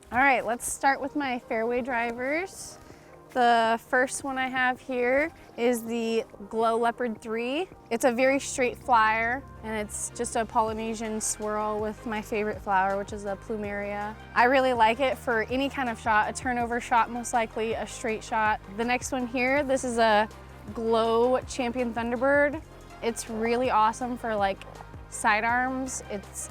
All right, let's start with my Fairway Drivers. The first one I have here is the GloC Leopard 3. It's a very straight flyer, and it's just a Polynesian swirl with my favorite flower, which is a plumeria. I really like it for any kind of shot, a turnover shot most likely, a straight shot. The next one here, this is a GloC Champion Thunderbird. It's really awesome for like sidearms.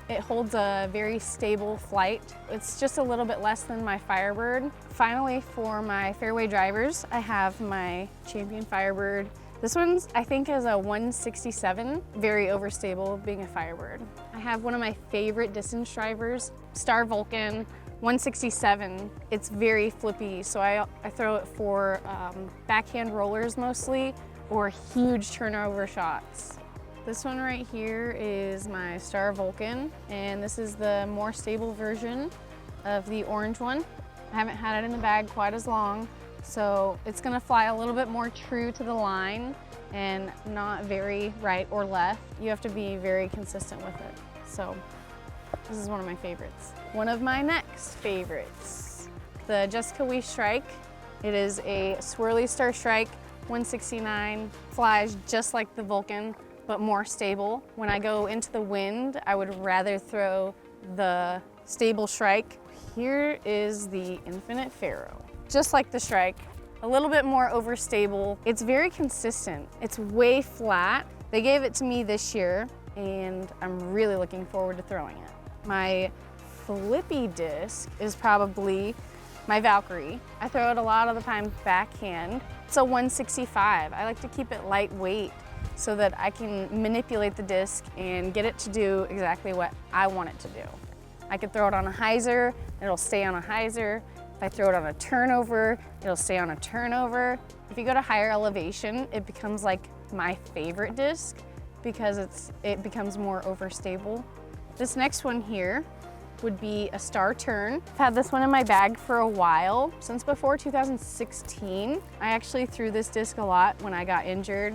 It holds a very stable flight. It's just a little bit less than my Firebird. Finally, for my Fairway Drivers, I have my Champion Firebird. This one's, I think, is a 167, very overstable being a Firebird. I have one of my favorite distance drivers, Star Vulcan, 167. It's very flippy, so I throw it for backhand rollers mostly, or huge turnover shots. This one right here is my Star Vulcan, and this is the more stable version of the orange one. I haven't had it in the bag quite as long, so it's gonna fly a little bit more true to the line and not very right or left. You have to be very consistent with it. So this is one of my favorites. One of my next favorites, the Jessica Weese Strike. It is a swirly star strike, 169, flies just like the Vulcan, but more stable. When I go into the wind, I would rather throw the stable strike. Here is the Infinite Pharaoh. Just like the strike, a little bit more overstable. It's very consistent. It's way flat. They gave it to me this year, and I'm really looking forward to throwing it. My flippy disc is probably my Valkyrie. I throw it a lot of the time backhand. It's a 165. I like to keep it lightweight so that I can manipulate the disc and get it to do exactly what I want it to do. I could throw it on a hyzer, it'll stay on a hyzer. If I throw it on a turnover, it'll stay on a turnover. If you go to higher elevation, it becomes like my favorite disc because it becomes more overstable. This next one here would be a Star Turn. I've had this one in my bag for a while, since before 2016. I actually threw this disc a lot when I got injured,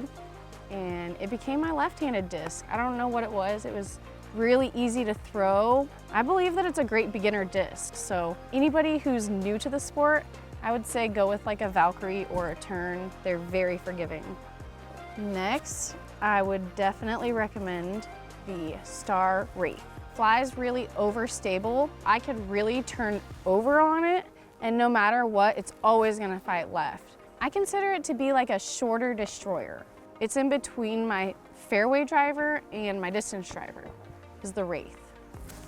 and it became my left-handed disc. I don't know what it was. It was really easy to throw. I believe that it's a great beginner disc, so anybody who's new to the sport, I would say go with like a Valkyrie or a Turn. They're very forgiving. Next, I would definitely recommend the Star Wraith. Flies really overstable. I could really turn over on it, and no matter what, it's always gonna fight left. I consider it to be like a shorter destroyer. It's in between my Fairway Driver and my distance driver, is the Wraith.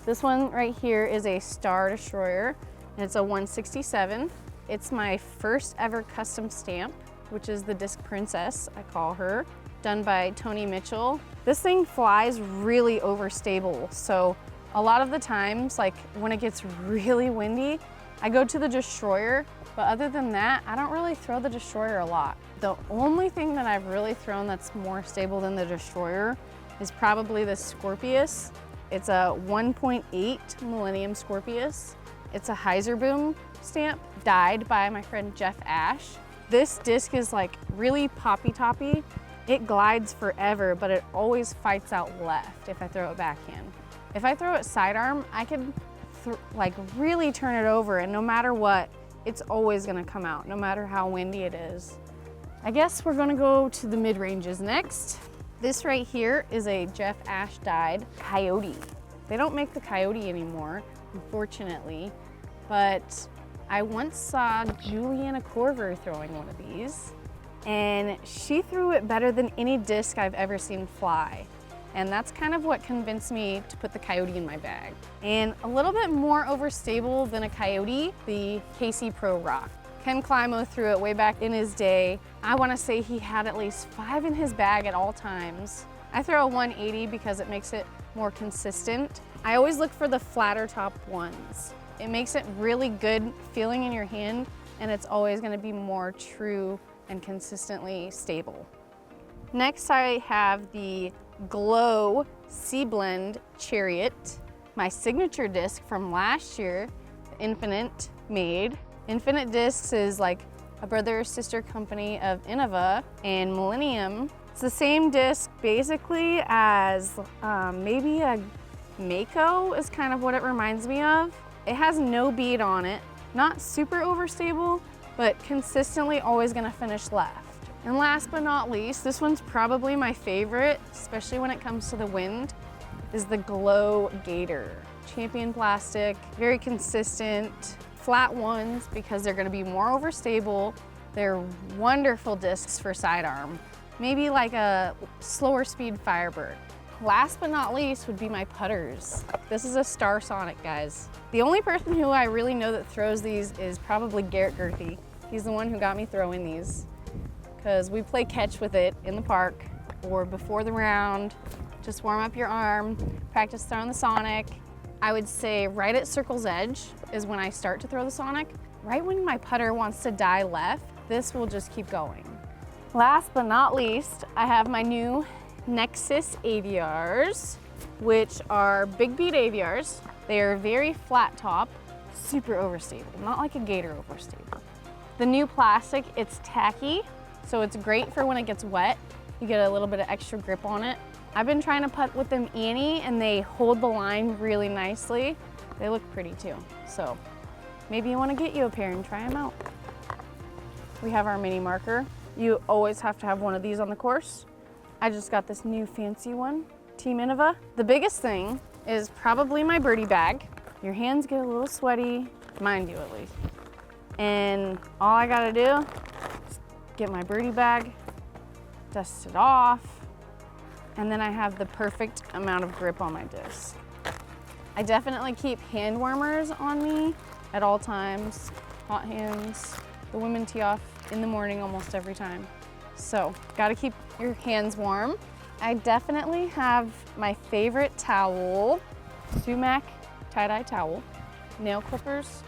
This one right here is a Star Destroyer, and it's a 167. It's my first ever custom stamp, which is the Disc Princess, I call her, done by Tony Mitchell. This thing flies really overstable, so a lot of the times, like when it gets really windy, I go to the Destroyer, but other than that, I don't really throw the Destroyer a lot. The only thing that I've really thrown that's more stable than the Destroyer is probably the Scorpius. It's a 1.8 Millennium Scorpius. It's a hyzer boom stamp, dyed by my friend Jeff Ash. This disc is like really poppy-toppy. It glides forever, but it always fights out left if I throw it backhand. If I throw it sidearm, I can like really turn it over, and no matter what, it's always gonna come out, no matter how windy it is. I guess we're gonna go to the mid-ranges next. This right here is a Jeff Ash dyed Coyote. They don't make the Coyote anymore, unfortunately, but I once saw Juliana Corver throwing one of these, and she threw it better than any disc I've ever seen fly. And that's kind of what convinced me to put the Coyote in my bag. And a little bit more overstable than a Coyote, the KC Pro Rock. Ken Climo threw it way back in his day. I wanna say he had at least 5 in his bag at all times. I throw a 180 because it makes it more consistent. I always look for the flatter top ones. It makes it really good feeling in your hand, and it's always gonna be more true and consistently stable. Next, I have the GloC C-Blend Chariot, my signature disc from last year, Infinite made. Infinite Discs is like a brother-sister company of Innova and Millennium. It's the same disc basically as maybe a Mako is kind of what it reminds me of. It has no bead on it, not super overstable, but consistently always gonna finish left. And last but not least, this one's probably my favorite, especially when it comes to the wind, is the GloC Gator. Champion plastic, very consistent, flat ones because they're gonna be more overstable. They're wonderful discs for sidearm, maybe like a slower speed Firebird. Last but not least would be my putters. This is a Star Sonic, guys. The only person who I really know that throws these is probably Garrett Gerthy. He's the one who got me throwing these because we play catch with it in the park or before the round. Just warm up your arm, practice throwing the Sonic. I would say right at circle's edge is when I start to throw the Sonic. Right when my putter wants to die left, this will just keep going. Last but not least, I have my new Nexus AVRs, which are big bead AVRs. They are very flat top, super overstable, not like a Gator overstable. The new plastic, it's tacky, so it's great for when it gets wet. You get a little bit of extra grip on it. I've been trying to putt with them Annie and they hold the line really nicely. They look pretty too, so maybe you want to get you a pair and try them out. We have our mini marker. You always have to have one of these on the course. I just got this new fancy one, Team Innova. The biggest thing is probably my birdie bag. Your hands get a little sweaty, mine do at least. And all I gotta do is get my birdie bag, dust it off, and then I have the perfect amount of grip on my disc. I definitely keep hand warmers on me at all times, hot hands. The women tee off in the morning almost every time. So, gotta keep your hands warm. I definitely have my favorite towel, sumac tie-dye towel, nail clippers,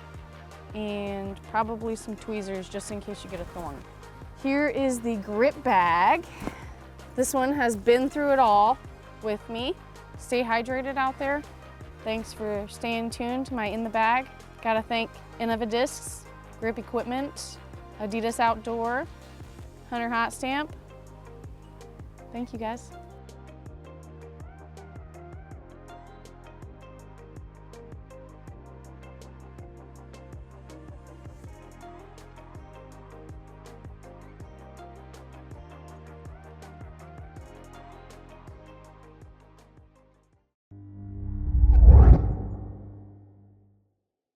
and probably some tweezers just in case you get a thorn. Here is the grip bag. This one has been through it all with me. Stay hydrated out there. Thanks for staying tuned to my In the Bag. Gotta thank Innova Discs, Grip Equipment, Adidas Outdoor, Hunter Hot Stamp. Thank you guys.